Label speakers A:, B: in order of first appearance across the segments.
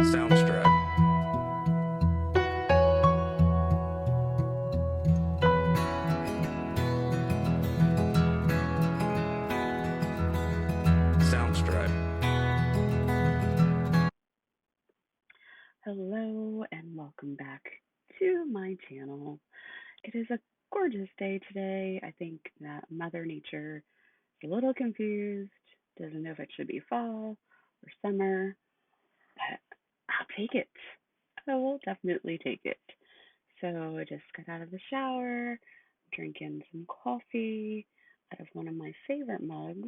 A: Soundstripe. Soundstripe.
B: Hello and welcome back to my channel. It is a gorgeous day today. I think that Mother Nature is a little confused, doesn't know if it should be fall or summer, but I'll take it. I will definitely take it. So I just got out of the shower, drinking some coffee out of one of my favorite mugs,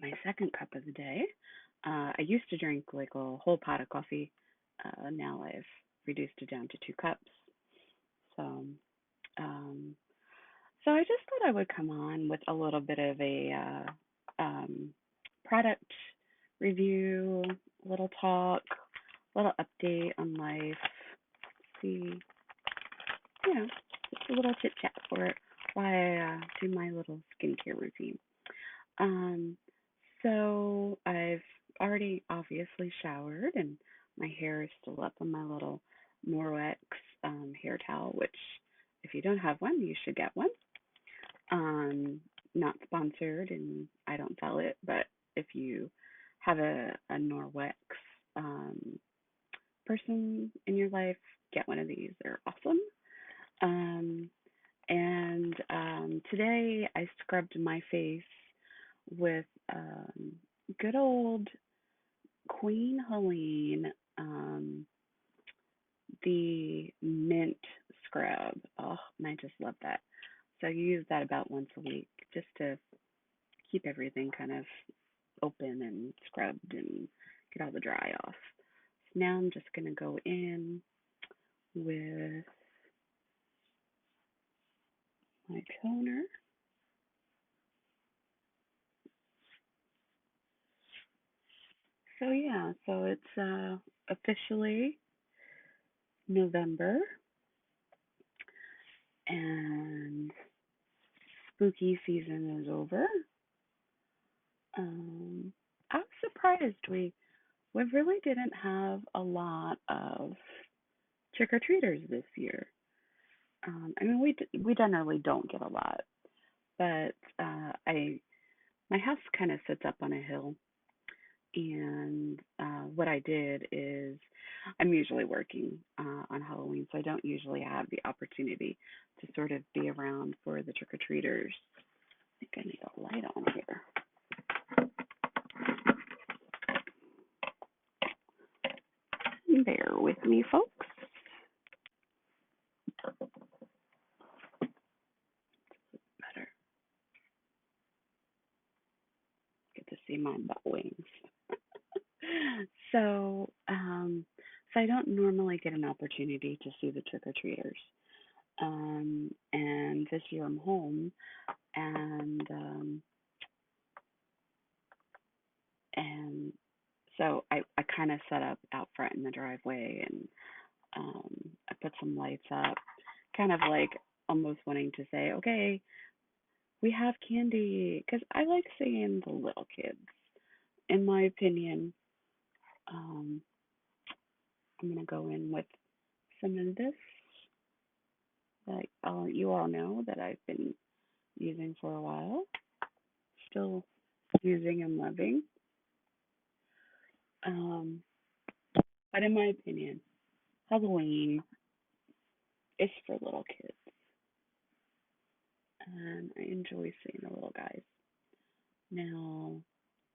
B: my second cup of the day. I used to drink like a whole pot of coffee. Now I've reduced it down to 2 cups. So, um, so I just thought I would come on with a little bit of a product review, little talk, little update on life. See, just a little chit chat for why I do my little skincare routine. Um, so I've already obviously showered and my hair is still up on my little Norwex hair towel, which if you don't have one, you should get one. Not sponsored and I don't sell it, but if you have a Norwex um, person in your life, get one of these. They're awesome. Um, and today I scrubbed my face with good old Queen Helene, the mint scrub. Oh, and I just love that. So I use that about once a week just to keep everything kind of open and scrubbed and get all the dry off. So now I'm just going to go in with my toner. So yeah, so it's officially November and spooky season is over. I was surprised we really didn't have a lot of trick or treaters this year. I mean, we generally don't get a lot, but I my house kind of sits up on a hill, and what I did is I'm usually working on Halloween, so I don't usually have the opportunity to sort of be around for the trick or treaters. I think I need a light on here. Bear with me, folks. Better get to see my butt wings. So, so I don't normally get an opportunity to see the trick or treaters. And this year I'm home, and and so I kind of set up out front in the driveway, and um, I put some lights up, kind of like almost wanting to say, okay, we have candy, because I like seeing the little kids. In my opinion, um, I'm gonna go in with some of this that you all know that I've been using for a while, still using and loving. Um, but in my opinion, Halloween is for little kids, and I enjoy seeing the little guys. Now,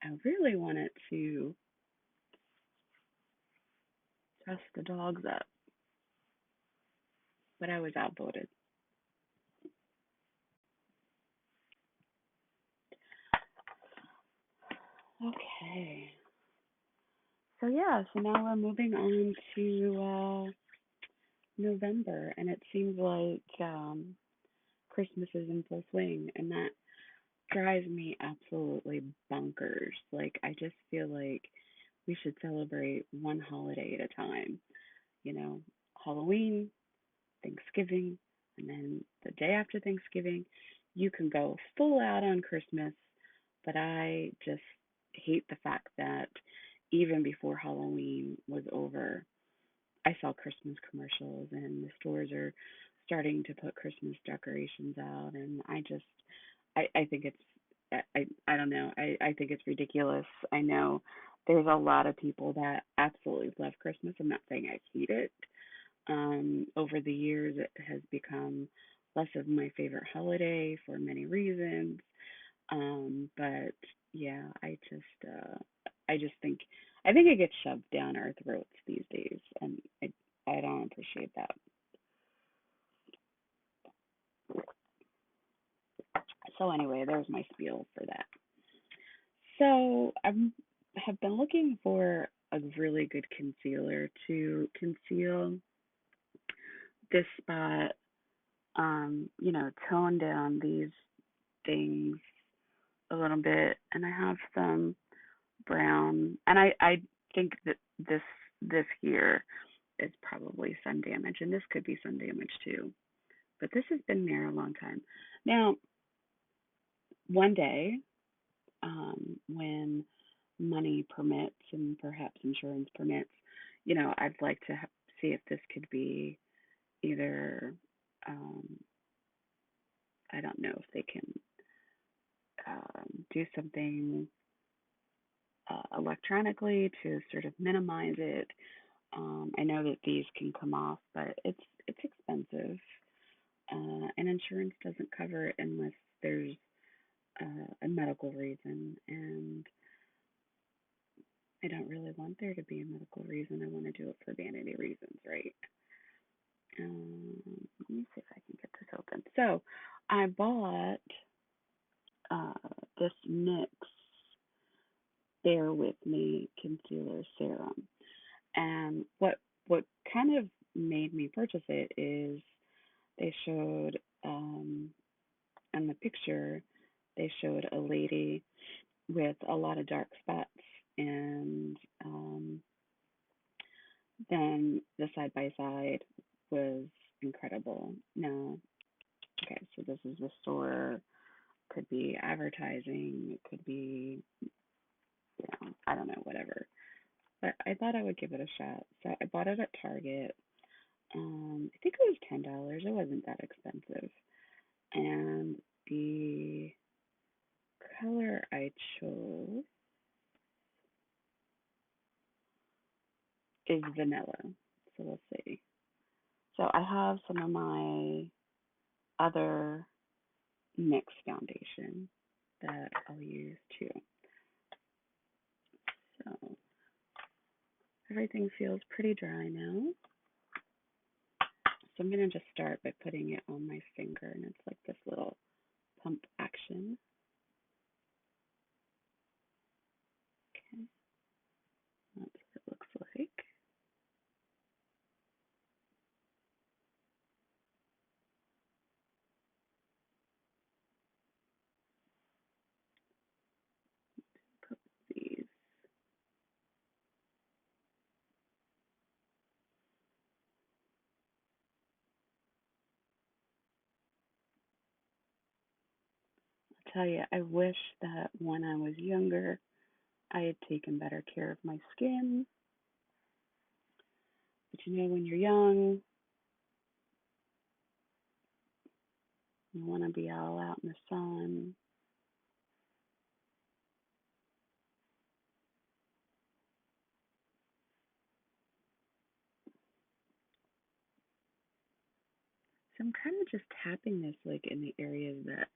B: I really wanted to dress the dogs up, but I was outvoted. Okay, so yeah, so now we're moving on to November, and it seems like Christmas is in full swing, and that drives me absolutely bonkers. Like, I just feel like we should celebrate one holiday at a time. You know, Halloween, Thanksgiving, and then the day after Thanksgiving, you can go full out on Christmas. But I just hate the fact that even before Halloween was over, I saw Christmas commercials and the stores are starting to put Christmas decorations out, and I think it's I don't know. I think it's ridiculous. I know there's a lot of people that absolutely love Christmas. I'm not saying I hate it. Over the years, it has become less of my favorite holiday for many reasons. But yeah, I just think I think it gets shoved down our throats these days, and I don't appreciate that. So anyway, there's my spiel for that. So I have been looking for a really good concealer to conceal this spot. Tone down these things a little bit, and I have some brown, and I think that this here is probably sun damage, and this could be sun damage too. But this has been there a long time. Now, one day, when money permits and perhaps insurance permits, I'd like to see if this could be either, um, I don't know if they can do something electronically to sort of minimize it. I know that these can come off, but it's expensive, and insurance doesn't cover it unless there's a medical reason, and I don't really want there to be a medical reason. I want to do it for vanity reasons, right? Let me see if I can get this open. So I bought uh, this NYX Bear With Me concealer serum, and what kind of made me purchase it is they showed in the picture they showed a lady with a lot of dark spots, and then the side by side was incredible. Now, okay, so this is the store, could be advertising, it could be, I don't know, whatever. But I thought I would give it a shot. So I bought it at Target. I think it was $10. It wasn't that expensive. And the color I chose is vanilla. So let's see. So I have some of my other NYX foundation that I'll use too. So everything feels pretty dry now. So I'm going to just start by putting it on my finger, and it's like this little pump action. Okay, that's what it looks like. Put these. I'll tell you, I wish that when I was younger, I had taken better care of my skin. But when you're young, you want to be all out in the sun. So I'm kind of just tapping this like in the areas that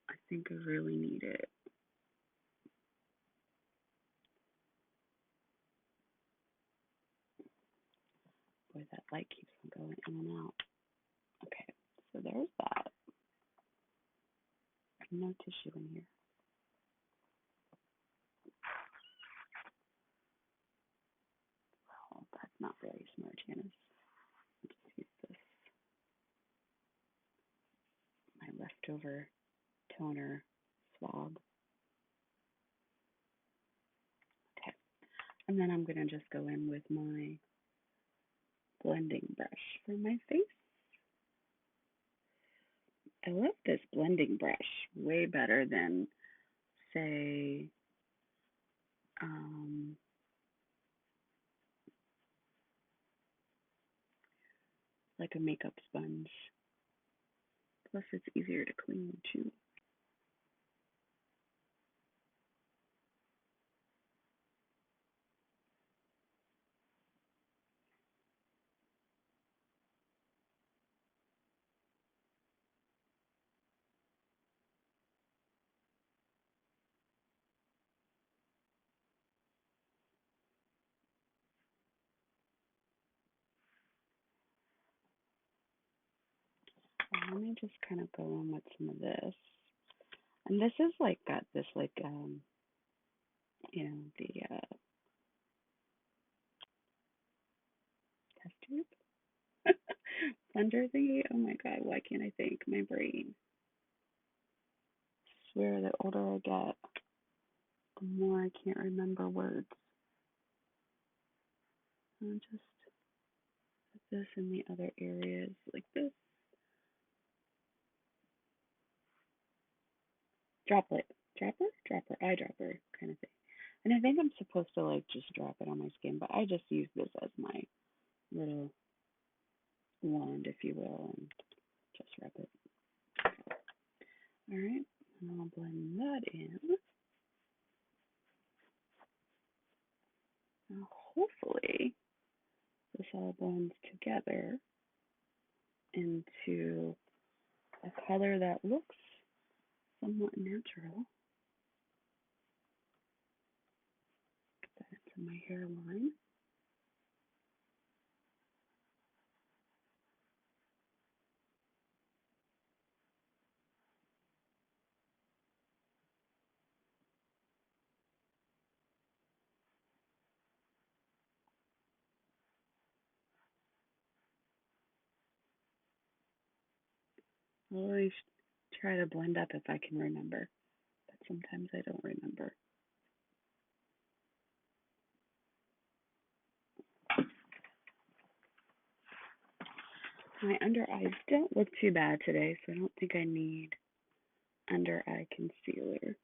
B: I think I really need it. Boy, that light keeps on going in and out. Okay, so there's that. No tissue in here. Oh, that's not very smart, Janice. I'll just use this, my leftover toner swab. Okay, and then I'm going to just go in with my blending brush for my face. I love this blending brush way better than, say, um, like a makeup sponge. Plus, it's easier to clean too. Let me just kind of go on with some of this. And this is like got this like the test tube plunger thingy. Oh my god, why can't I think? My brain. I swear the older I get, the more I can't remember words. I'll just put this in the other areas like this. Droplet. Eyedropper kind of thing. And I think I'm supposed to like just drop it on my skin, but I just use this as my little wand, if you will, and just rub it. All right, and I'll blend that in. Now, hopefully, this all blends together into a color that looks somewhat natural. Get that into my hairline. I always try to blend up if I can remember, but sometimes I don't remember. My under eyes don't look too bad today, so I don't think I need under eye concealer.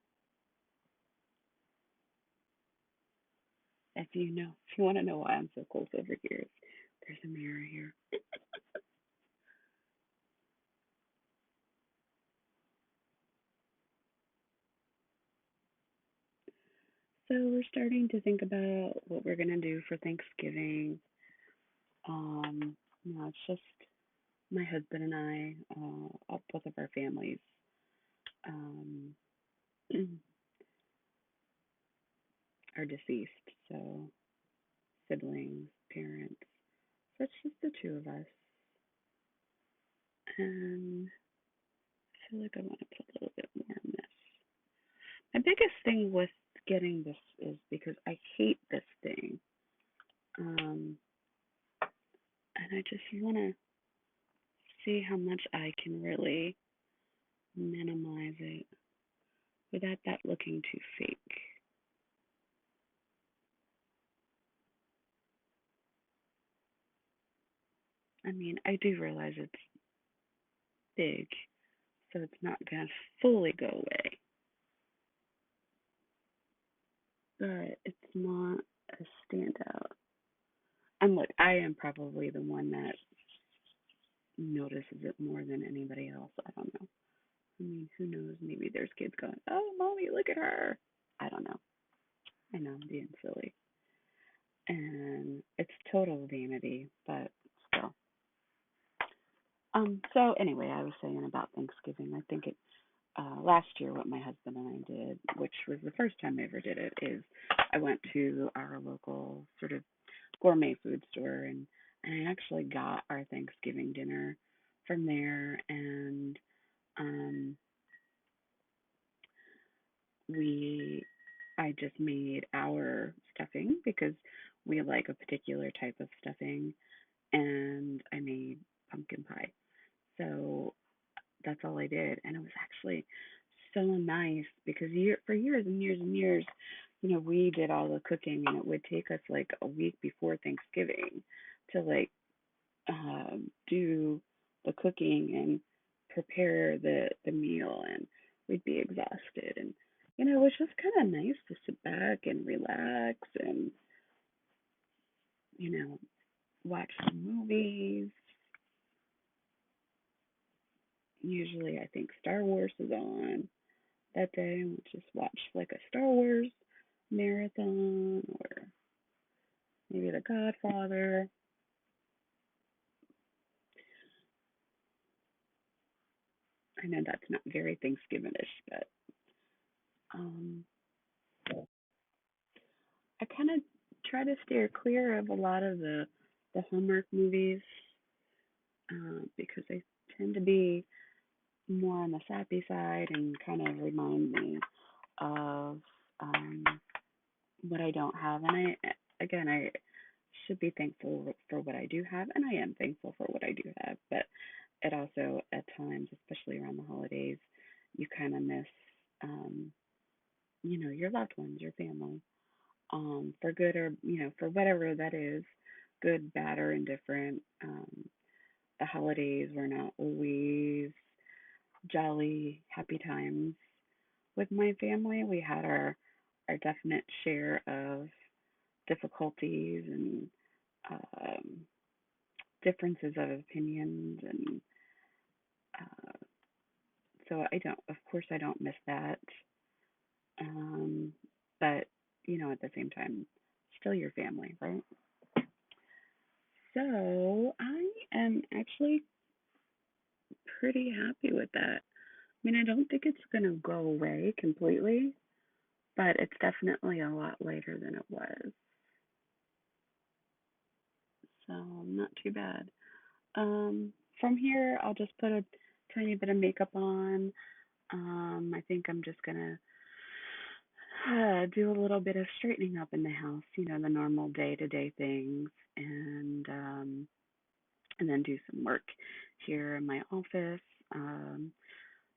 B: If you want to know why I'm so close over here, there's a mirror here. So we're starting to think about what we're gonna do for Thanksgiving. It's just my husband and I, both of our families, um, are deceased. So siblings, parents. So it's just the two of us. And I feel like I want to put a little bit more on this. My biggest thing with getting this is because I hate this thing. Um, and I just want to see how much I can really minimize it without that looking too fake. I mean, I do realize it's big, so it's not going to fully go away, but it's not a standout. And look, I am probably the one that notices it more than anybody else. I don't know. I mean, who knows? Maybe there's kids going, "Oh, mommy, look at her." I don't know. I know I'm being silly, and it's total vanity, but still. So anyway, I was saying about Thanksgiving. I think it last year what my husband and I did, which was the first time I ever did it, is I went to our local sort of gourmet food store and I actually got our Thanksgiving dinner from there and um we I just made our stuffing because we like a particular type of stuffing and I made pumpkin pie. So that's all I did. And it was actually so nice because for years and years and years, we did all the cooking and it would take us like a week before Thanksgiving to like do the cooking and prepare the meal and we'd be exhausted and it was just kind of nice to sit back and relax and, you know, watch some movies. Usually, I think Star Wars is on that day. We'll just watch like a Star Wars marathon or maybe The Godfather. I know that's not very Thanksgiving-ish, but um, I kind of try to steer clear of a lot of the Hallmark movies because they tend to be more on the sappy side and kind of remind me of um, what I don't have. And again, I should be thankful for what I do have, and I am thankful for what I do have. But it also, at times, especially around the holidays, you kind of miss, um, your loved ones, your family, for good or for whatever that is, good, bad, or indifferent. The holidays were not always jolly, happy times with my family. We had our definite share of difficulties and um, differences of opinions, and uh, so I don't. Of course, I don't miss that. Um, but at the same time, still your family, right? So I am actually pretty happy with that. I mean, I don't think it's gonna go away completely, but it's definitely a lot lighter than it was. So not too bad. From here, I'll just put a tiny bit of makeup on. I think I'm just gonna do a little bit of straightening up in the house, the normal day-to-day things, and then do some work here in my office. Um,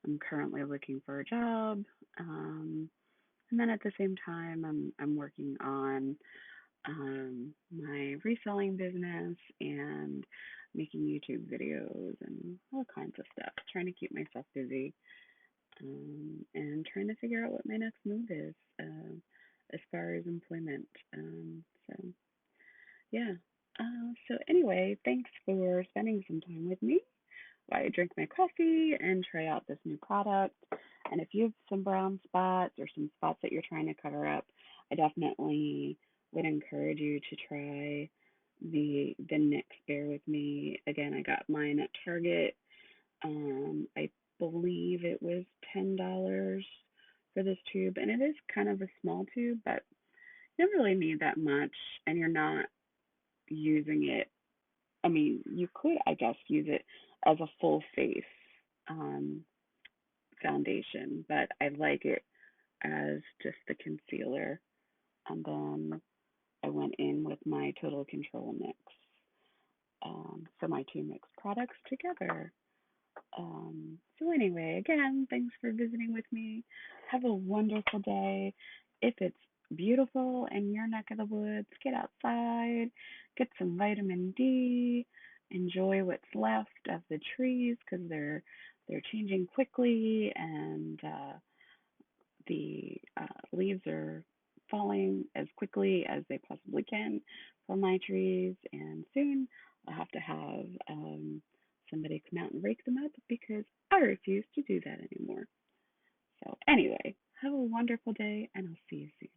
B: I'm currently looking for a job, and then at the same time, I'm working on my reselling business and making YouTube videos and all kinds of stuff, trying to keep myself busy, and trying to figure out what my next move is as far as employment. So, yeah. So, anyway, thanks for spending some time with me while I drink my coffee and try out this new product. And if you have some brown spots or some spots that you're trying to cover up, I definitely would encourage you to try the NYX Bear With Me. Again, I got mine at Target. I believe it was $10 for this tube, and it is kind of a small tube, but you don't really need that much, and you're not using it. I mean, you could, I guess, use it as a full face um, foundation, but I like it as just the concealer. And then I went in with my Total Control mix. So my two mixed products together. So anyway, again, thanks for visiting with me. Have a wonderful day. If it's beautiful in your neck of the woods, get outside, get some vitamin D, enjoy what's left of the trees because they're changing quickly, and the leaves are falling as quickly as they possibly can for my trees, and soon I'll have to have somebody come out and rake them up because I refuse to do that anymore. So, anyway, have a wonderful day, and I'll see you soon.